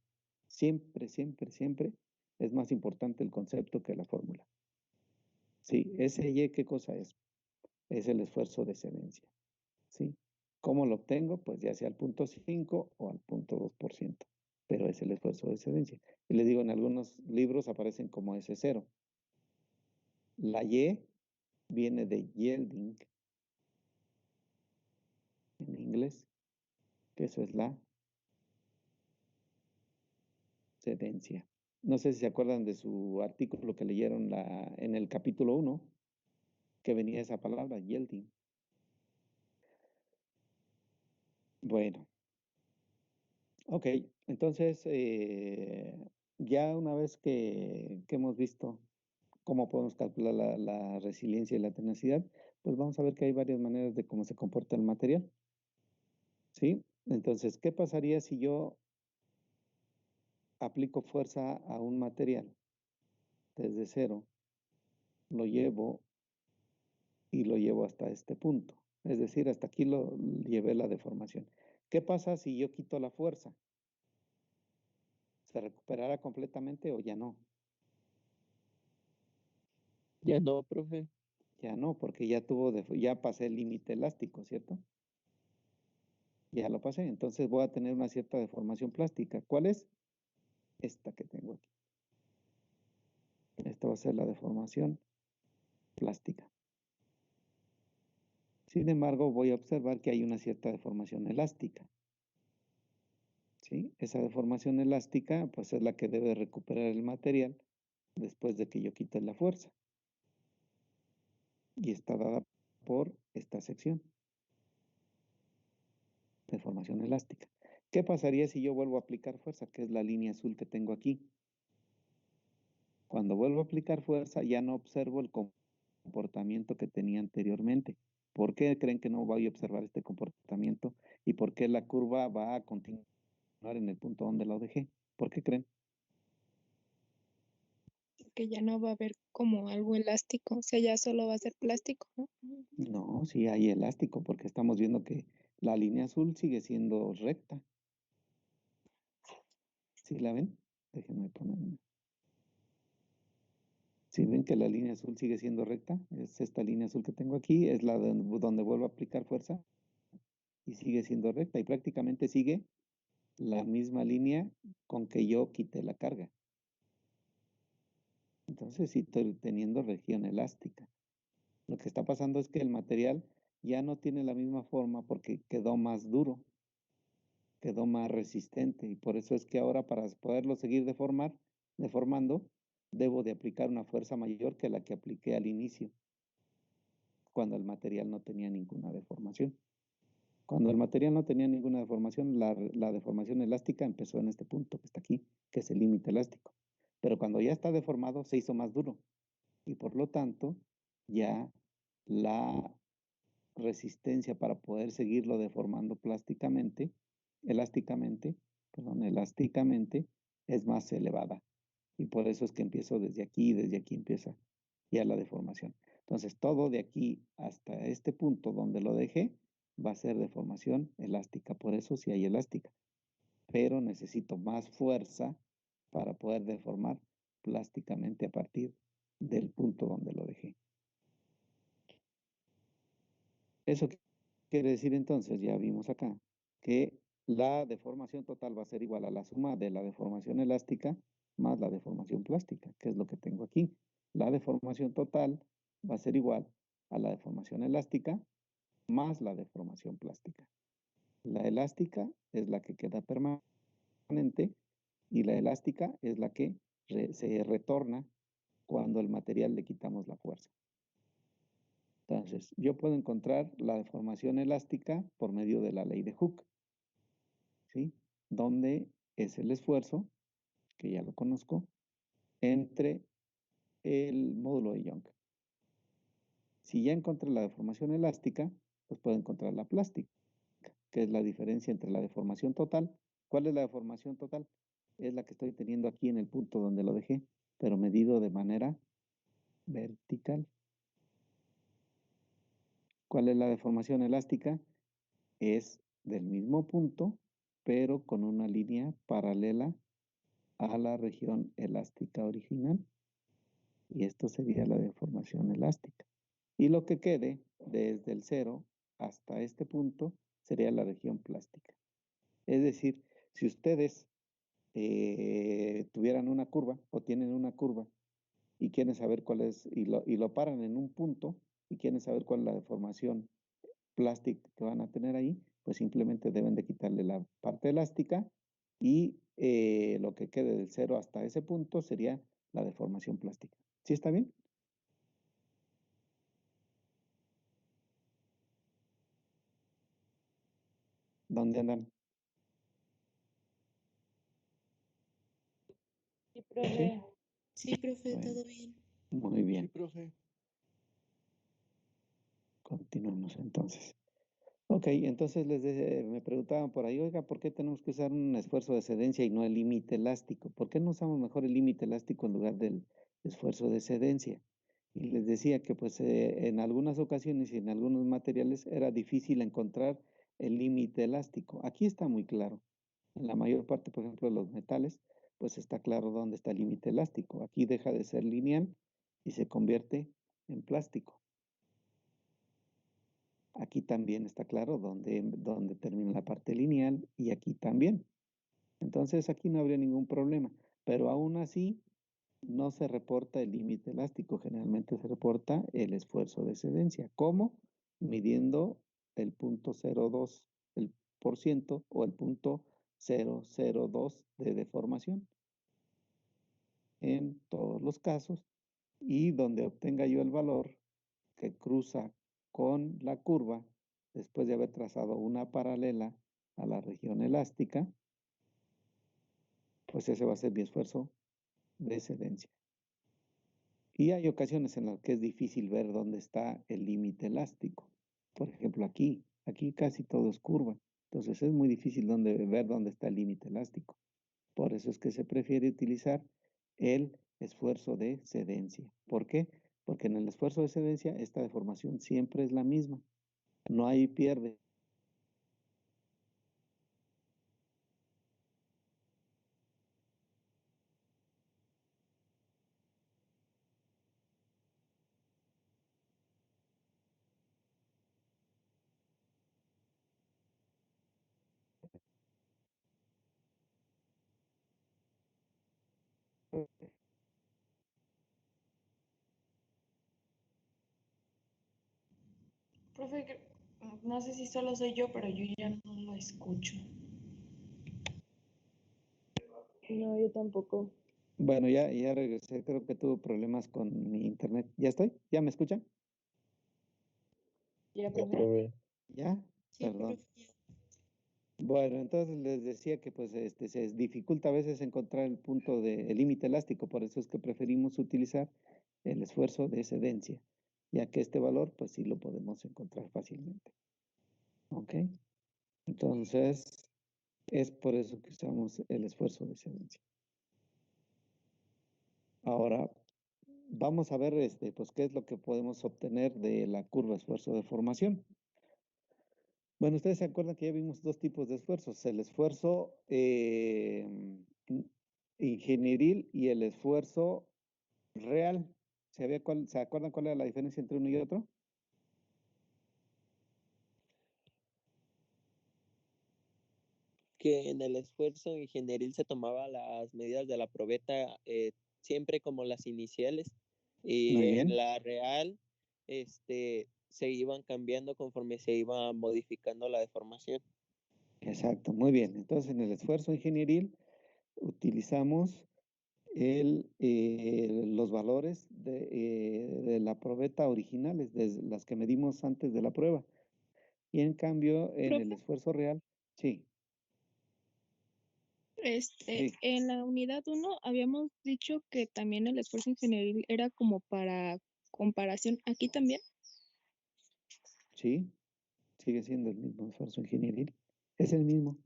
Speaker 1: Siempre, siempre, siempre es más importante el concepto que la fórmula. Sí, SY, ¿qué cosa es? Es el esfuerzo de excedencia. ¿Sí? ¿Cómo lo obtengo? Pues ya sea al 0.5 o al 0.2%. Pero es el esfuerzo de excedencia. Y les digo, en algunos libros aparecen como S0. La Y viene de yielding en inglés. que eso es la cedencia. No sé si se acuerdan de su artículo que leyeron en el capítulo 1, que venía esa palabra, yielding. Bueno, ok, entonces ya una vez que hemos visto cómo podemos calcular la resiliencia y la tenacidad, pues vamos a ver que hay varias maneras de cómo se comporta el material. ¿Sí? Entonces, ¿qué pasaría si yo aplico fuerza a un material desde cero, lo llevo y lo llevo hasta este punto? Es decir, hasta aquí lo llevé la deformación. ¿Qué pasa si yo quito la fuerza? ¿Se recuperará completamente o ya no?
Speaker 4: Ya no, profe.
Speaker 1: Ya no, porque ya pasé el límite elástico, ¿cierto? Ya lo pasé, entonces voy a tener una cierta deformación plástica. ¿Cuál es? Esta que tengo aquí. Esta va a ser la deformación plástica. Sin embargo, voy a observar que hay una cierta deformación elástica. ¿Sí? Esa deformación elástica, pues es la que debe recuperar el material después de que yo quite la fuerza. Y está dada por esta sección. Deformación elástica. ¿Qué pasaría si yo vuelvo a aplicar fuerza? Que es la línea azul que tengo aquí. Cuando vuelvo a aplicar fuerza, ya no observo el comportamiento que tenía anteriormente. ¿Por qué creen que no voy a observar este comportamiento? ¿Y por qué la curva va a continuar en el punto donde lo dejé? ¿Por qué creen?
Speaker 2: Que ya no va a haber como algo elástico, o sea, ya solo va a ser plástico, ¿no?
Speaker 1: No, sí hay elástico, porque estamos viendo que la línea azul sigue siendo recta. ¿Sí la ven? Déjenme ponerme. ¿Sí ven que la línea azul sigue siendo recta? Es esta línea azul que tengo aquí, es la donde vuelvo a aplicar fuerza y sigue siendo recta y prácticamente sigue la misma línea con que yo quité la carga. Entonces sí estoy teniendo región elástica. Lo que está pasando es que el material ya no tiene la misma forma porque quedó más duro, quedó más resistente y por eso es que ahora para poderlo seguir deformando, debo de aplicar una fuerza mayor que la que apliqué al inicio, cuando el material no tenía ninguna deformación. Cuando el material no tenía ninguna deformación, la deformación elástica empezó en este punto que está aquí, que es el límite elástico. Pero cuando ya está deformado, se hizo más duro y por lo tanto ya la resistencia para poder seguirlo deformando elásticamente, es más elevada. Y por eso es que empiezo desde aquí empieza ya la deformación. Entonces, todo de aquí hasta este punto donde lo dejé va a ser deformación elástica. Por eso sí hay elástica. Pero necesito más fuerza para poder deformar plásticamente a partir del punto donde lo dejé. Eso quiere decir entonces, ya vimos acá, que la deformación total va a ser igual a la suma de la deformación elástica más la deformación plástica, que es lo que tengo aquí. La deformación total va a ser igual a la deformación elástica más la deformación plástica. La elástica es la que queda permanente y la elástica es la que se retorna cuando el material le quitamos la fuerza. Entonces, yo puedo encontrar la deformación elástica por medio de la ley de Hooke, ¿sí? Donde es el esfuerzo, que ya lo conozco, entre el módulo de Young. Si ya encontré la deformación elástica, pues puedo encontrar la plástica, que es la diferencia entre la deformación total. ¿Cuál es la deformación total? Es la que estoy teniendo aquí en el punto donde lo dejé, pero medido de manera vertical. ¿Cuál es la deformación elástica? Es del mismo punto, pero con una línea paralela a la región elástica original. Y esto sería la deformación elástica. Y lo que quede desde el 0 hasta este punto sería la región plástica. Es decir, si ustedes tuvieran una curva o tienen una curva y quieren saber cuál es, y lo paran en un punto y quieren saber cuál es la deformación plástica que van a tener ahí, pues simplemente deben de quitarle la parte elástica y lo que quede del 0 hasta ese punto sería la deformación plástica. ¿Sí está bien? ¿Dónde andan?
Speaker 6: Sí, profe.
Speaker 2: Sí, profe,
Speaker 1: Bueno.
Speaker 2: todo bien.
Speaker 1: Muy bien.
Speaker 4: Sí, profe.
Speaker 1: Continuamos entonces. Ok, entonces me preguntaban por ahí, oiga, ¿por qué tenemos que usar un esfuerzo de cedencia y no el límite elástico? ¿Por qué no usamos mejor el límite elástico en lugar del esfuerzo de cedencia? Y les decía que pues en algunas ocasiones y en algunos materiales era difícil encontrar el límite elástico. Aquí está muy claro. En la mayor parte, por ejemplo, de los metales, pues está claro dónde está el límite elástico. Aquí deja de ser lineal y se convierte en plástico. Aquí también está claro dónde termina la parte lineal y aquí también. Entonces aquí no habría ningún problema, pero aún así no se reporta el límite elástico, generalmente se reporta el esfuerzo de excedencia. ¿Cómo? Midiendo el 0.02 el por ciento o el 0.002 de deformación en todos los casos, y donde obtenga yo el valor que cruza con la curva después de haber trazado una paralela a la región elástica, pues ese va a ser mi esfuerzo de excedencia. Y hay ocasiones en las que es difícil ver dónde está el límite elástico. Por ejemplo, aquí casi todo es curva. Entonces es muy difícil ver dónde está el límite elástico. Por eso es que se prefiere utilizar el esfuerzo de excedencia. ¿Por qué? Porque en el esfuerzo de excedencia esta deformación siempre es la misma. No hay pierde.
Speaker 6: Profe, no sé si solo soy yo, pero yo ya no lo escucho. No, yo tampoco.
Speaker 1: Bueno, ya regresé. Creo que tuve problemas con mi internet. ¿Ya estoy? ¿Ya me escuchan?
Speaker 6: ¿Ya,
Speaker 3: Ya,
Speaker 6: profe?
Speaker 3: profe.
Speaker 1: ¿Ya?
Speaker 2: Sí,
Speaker 1: Perdón.
Speaker 2: profe.
Speaker 1: Bueno, entonces les decía que pues se dificulta a veces encontrar el punto de el límite elástico, por eso es que preferimos utilizar el esfuerzo de excedencia, ya que este valor pues sí lo podemos encontrar fácilmente. ¿Ok? Entonces, es por eso que usamos el esfuerzo de excedencia. Ahora, vamos a ver pues qué es lo que podemos obtener de la curva esfuerzo de formación. Bueno, ustedes se acuerdan que ya vimos dos tipos de esfuerzos, el esfuerzo ingenieril y el esfuerzo real. ¿Se acuerdan cuál era la diferencia entre uno y otro?
Speaker 4: Que en el esfuerzo ingenieril se tomaba las medidas de la probeta siempre como las iniciales y
Speaker 1: Muy
Speaker 4: en
Speaker 1: bien,
Speaker 4: la real se iban cambiando conforme se iba modificando la deformación.
Speaker 1: exacto, muy bien. Entonces, en el esfuerzo ingenieril utilizamos los valores de la probeta originales, de las que medimos antes de la prueba. Y en cambio, en el
Speaker 2: Profe,
Speaker 1: esfuerzo real, sí, sí,
Speaker 2: en la unidad 1 habíamos dicho que también el esfuerzo ingenieril era como para comparación. ¿Aquí también?
Speaker 1: sí, sigue siendo el mismo esfuerzo ingenieril. Es el mismo.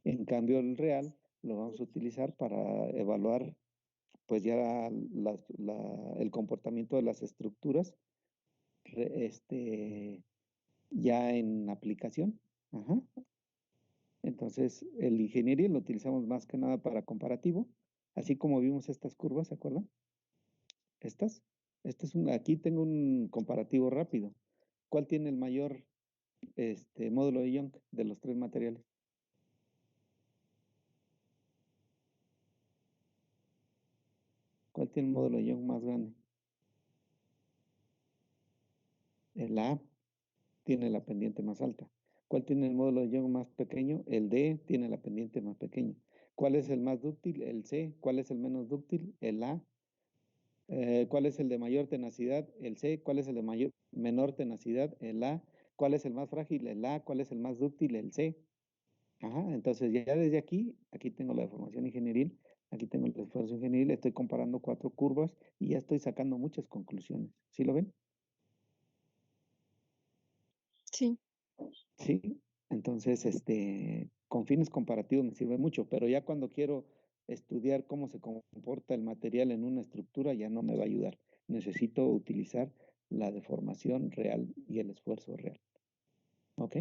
Speaker 1: En cambio, el real lo vamos a utilizar para evaluar pues ya el comportamiento de las estructuras ya en aplicación. Ajá. Entonces, el ingenieril lo utilizamos más que nada para comparativo, así como vimos estas curvas, ¿se acuerdan? Estas. Aquí tengo un comparativo rápido. ¿Cuál tiene el mayor módulo de Young de los tres materiales? ¿Cuál tiene el módulo de Young más grande? El A tiene la pendiente más alta. ¿Cuál tiene el módulo de Young más pequeño? El D tiene la pendiente más pequeña. ¿Cuál es el más dúctil? El C. ¿Cuál es el menos dúctil? El A. ¿Cuál es el de mayor tenacidad? El C. ¿Cuál es el de menor tenacidad? El A. ¿Cuál es el más frágil? El A. ¿Cuál es el más dúctil? El C. Ajá, entonces ya desde aquí tengo la deformación ingenieril, aquí tengo el esfuerzo ingenieril, estoy comparando 4 curvas y ya estoy sacando muchas conclusiones. ¿Sí lo ven?
Speaker 2: Sí.
Speaker 1: Sí. Entonces, con fines comparativos me sirve mucho, pero ya cuando quiero estudiar cómo se comporta el material en una estructura, ya no me va a ayudar. Necesito utilizar la deformación real y el esfuerzo real. ¿Ok?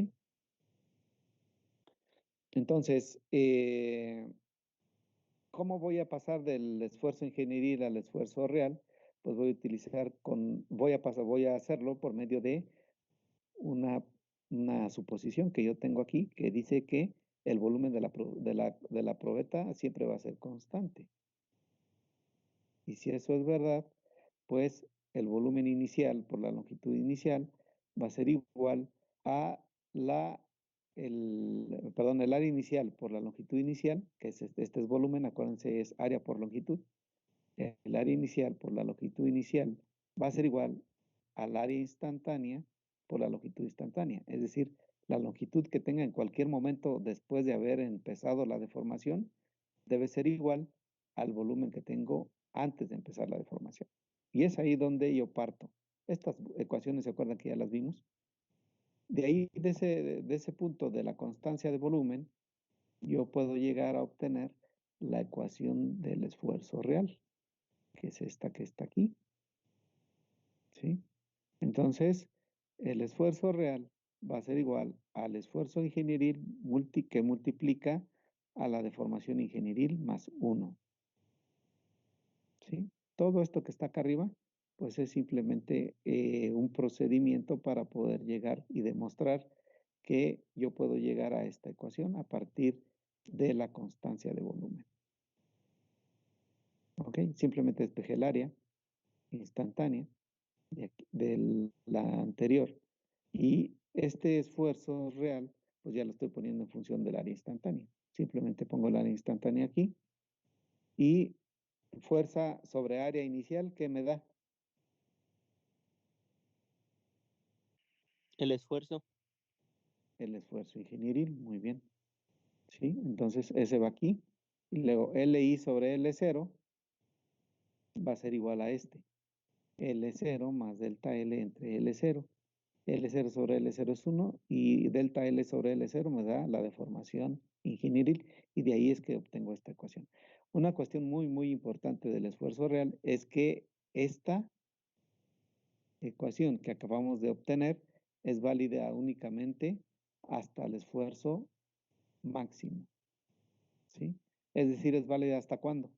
Speaker 1: Entonces, ¿cómo voy a pasar del esfuerzo ingenieril al esfuerzo real? Pues voy a hacerlo por medio de una suposición que yo tengo aquí que dice que el volumen de la probeta siempre va a ser constante. Y si eso es verdad, pues el volumen inicial por la longitud inicial va a ser igual a el área inicial por la longitud inicial, que es este es volumen, acuérdense, es área por longitud. El área inicial por la longitud inicial va a ser igual al área instantánea por la longitud instantánea. Es decir, la longitud que tenga en cualquier momento después de haber empezado la deformación debe ser igual al volumen que tengo antes de empezar la deformación. Y es ahí donde yo parto. Estas ecuaciones, ¿se acuerdan que ya las vimos? De ahí, de ese punto de la constancia de volumen, yo puedo llegar a obtener la ecuación del esfuerzo real, que es esta que está aquí. ¿Sí? Entonces, el esfuerzo real va a ser igual al esfuerzo ingenieril que multiplica a la deformación ingenieril más 1. ¿Sí? Todo esto que está acá arriba, pues es simplemente un procedimiento para poder llegar y demostrar que yo puedo llegar a esta ecuación a partir de la constancia de volumen. ¿Ok? Simplemente despejé el área instantánea de la anterior. Y este esfuerzo real, pues ya lo estoy poniendo en función del área instantánea. Simplemente pongo el área instantánea aquí y fuerza sobre área inicial, ¿qué me da?
Speaker 4: El esfuerzo.
Speaker 1: El esfuerzo ingenieril, muy bien. ¿Sí? Entonces ese va aquí. Y luego LI sobre L0 va a ser igual a este. L0 más delta L entre L0. L0 sobre L0 es 1 y delta L sobre L0 me da la deformación ingenieril y de ahí es que obtengo esta ecuación. Una cuestión muy, muy importante del esfuerzo real es que esta ecuación que acabamos de obtener es válida únicamente hasta el esfuerzo máximo. ¿Sí? Es decir, es válida hasta cuándo.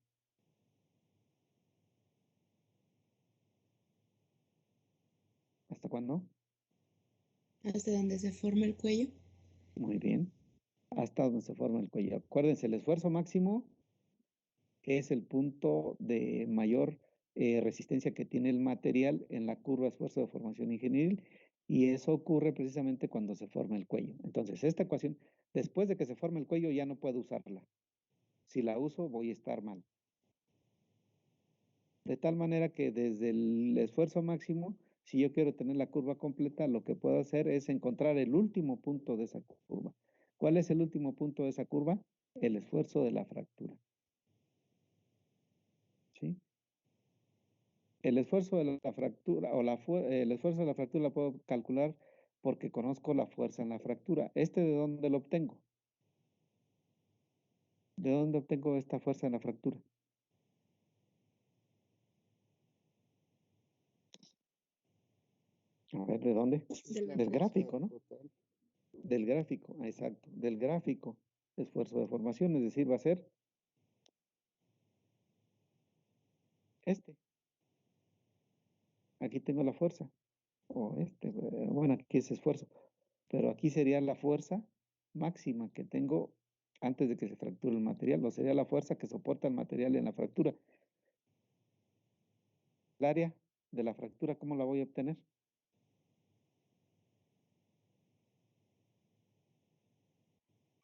Speaker 1: ¿Hasta cuándo?
Speaker 6: Hasta donde se forma el cuello.
Speaker 1: Muy bien. Hasta donde se forma el cuello. Acuérdense, el esfuerzo máximo es el punto de mayor resistencia que tiene el material en la curva esfuerzo de formación ingenieril y eso ocurre precisamente cuando se forma el cuello. Entonces, esta ecuación, después de que se forme el cuello, ya no puedo usarla. Si la uso, voy a estar mal. De tal manera que desde el esfuerzo máximo, si yo quiero tener la curva completa, lo que puedo hacer es encontrar el último punto de esa curva. ¿Cuál es el último punto de esa curva? El esfuerzo de la fractura. ¿Sí? El esfuerzo de la fractura el esfuerzo de la fractura la puedo calcular porque conozco la fuerza en la fractura. ¿De dónde lo obtengo? ¿De dónde obtengo esta fuerza en la fractura? A ver, ¿de dónde? Del gráfico, ¿no? Del gráfico, exacto. Del gráfico, esfuerzo de formación, es decir, va a ser este. Aquí tengo la fuerza. Bueno, aquí es esfuerzo. Pero aquí sería la fuerza máxima que tengo antes de que se fracture el material, o sería la fuerza que soporta el material en la fractura. El área de la fractura, ¿cómo la voy a obtener?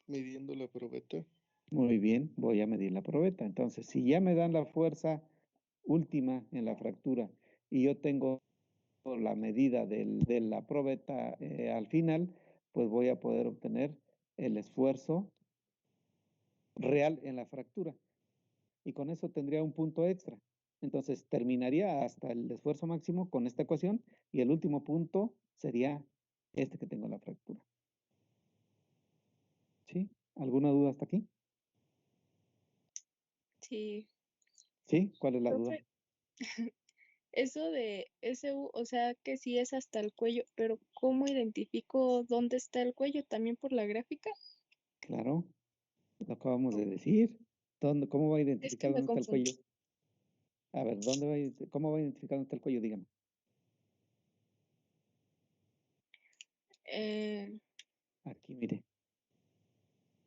Speaker 7: Midiendo la probeta.
Speaker 1: Muy bien, voy a medir la probeta. Entonces, si ya me dan la fuerza última en la fractura y yo tengo la medida de la probeta al final, pues voy a poder obtener el esfuerzo real en la fractura. Y con eso tendría un punto extra. Entonces, terminaría hasta el esfuerzo máximo con esta ecuación y el último punto sería este que tengo en la fractura. ¿Sí? ¿Alguna duda hasta aquí?
Speaker 2: Sí.
Speaker 1: ¿Sí? ¿Cuál es la duda?
Speaker 2: Profe, eso de SU, o sea que sí es hasta el cuello, pero ¿cómo identifico dónde está el cuello? ¿También por la gráfica?
Speaker 1: Claro, lo acabamos de decir. ¿Cómo va a
Speaker 2: Es que
Speaker 1: identificar
Speaker 2: me
Speaker 1: dónde está el cuello?
Speaker 2: confundí.
Speaker 1: A ver, ¿cómo va a identificar dónde está el cuello? Dígame.
Speaker 2: Eh,
Speaker 1: Aquí, mire.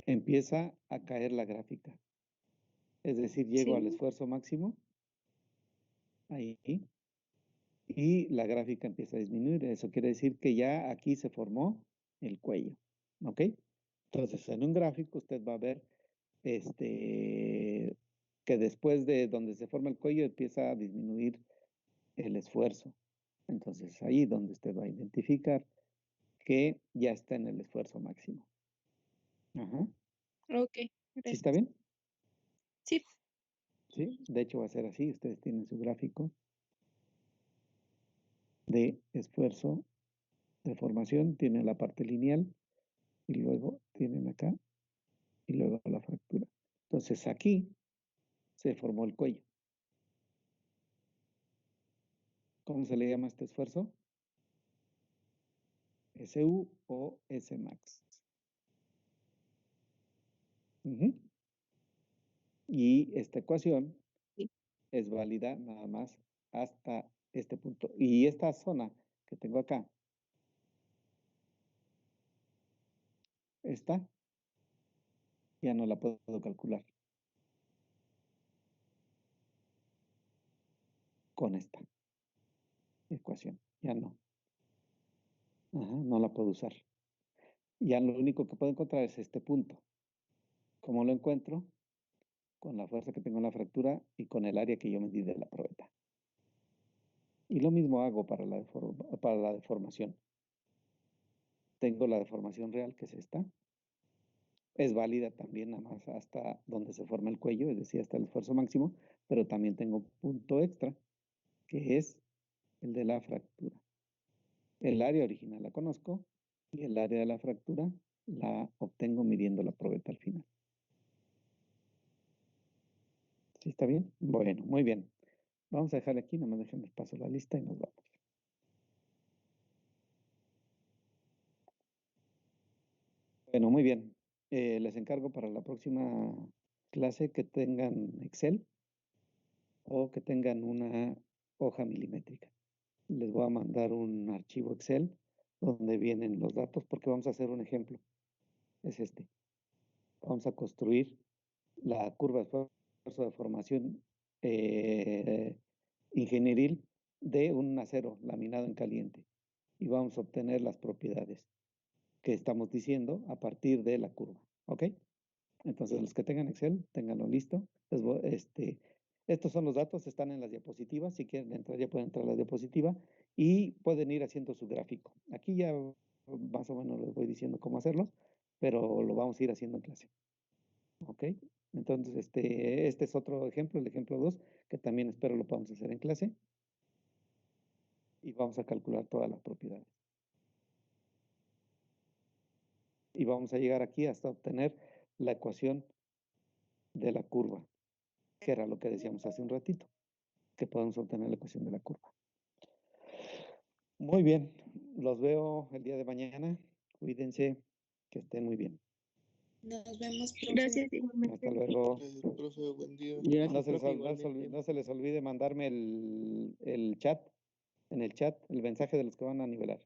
Speaker 1: Empieza a caer la gráfica. Es decir, llego al
Speaker 2: sí,
Speaker 1: esfuerzo máximo. Ahí. Y la gráfica empieza a disminuir. Eso quiere decir que ya aquí se formó el cuello. ¿Ok? Entonces, en un gráfico usted va a ver que después de donde se forma el cuello empieza a disminuir el esfuerzo. Entonces, ahí donde usted va a identificar que ya está en el esfuerzo máximo. Ajá.
Speaker 2: ok,
Speaker 1: ¿Sí está
Speaker 2: gracias.
Speaker 1: bien?
Speaker 2: Sí,
Speaker 1: Sí. De hecho, va a ser así. Ustedes tienen su gráfico de esfuerzo de formación. Tienen la parte lineal y luego tienen acá y luego la fractura. Entonces, aquí se formó el cuello. ¿Cómo se le llama este esfuerzo? SU o Smax. Y esta ecuación
Speaker 2: sí.
Speaker 1: es válida nada más hasta este punto. Y esta zona que tengo acá, esta, ya no la puedo calcular con esta ecuación. Ya no. Ajá, no la puedo usar. Ya lo único que puedo encontrar es este punto. ¿Cómo lo encuentro? Con la fuerza que tengo en la fractura y con el área que yo medí de la probeta. Y lo mismo hago para la deformación. Tengo la deformación real, que es esta. Es válida también nada más hasta donde se forma el cuello, es decir, hasta el esfuerzo máximo, pero también tengo un punto extra, que es el de la fractura. El área original la conozco y el área de la fractura la obtengo midiendo la probeta al final. ¿Sí está bien? Bueno, muy bien. Vamos a dejar aquí, nada más déjenme paso la lista y nos vamos. Bueno, muy bien. Les encargo para la próxima clase que tengan Excel o que tengan una hoja milimétrica. Les voy a mandar un archivo Excel donde vienen los datos porque vamos a hacer un ejemplo. Es este. Vamos a construir la curva de esfuerzo de formación ingenieril de un acero laminado en caliente y vamos a obtener las propiedades que estamos diciendo a partir de la curva. ¿Ok? Entonces, los que tengan Excel, ténganlo listo. Estos son los datos, están en las diapositivas. Si quieren entrar, ya pueden entrar a la diapositiva y pueden ir haciendo su gráfico. Aquí ya más o menos les voy diciendo cómo hacerlo, pero lo vamos a ir haciendo en clase. ¿Ok? Entonces, este es otro ejemplo, el ejemplo 2, que también espero lo podamos hacer en clase. Y vamos a calcular todas las propiedades. Y vamos a llegar aquí hasta obtener la ecuación de la curva, que era lo que decíamos hace un ratito, que podemos obtener la ecuación de la curva. Muy bien, los veo el día de mañana. Cuídense, que estén muy bien.
Speaker 6: Nos vemos, profe.
Speaker 2: Gracias, igualmente.
Speaker 1: Hasta luego.
Speaker 7: Gracias, profe, buen día.
Speaker 1: No se les olvide mandarme el chat, en el chat, el mensaje de los que van a nivelar.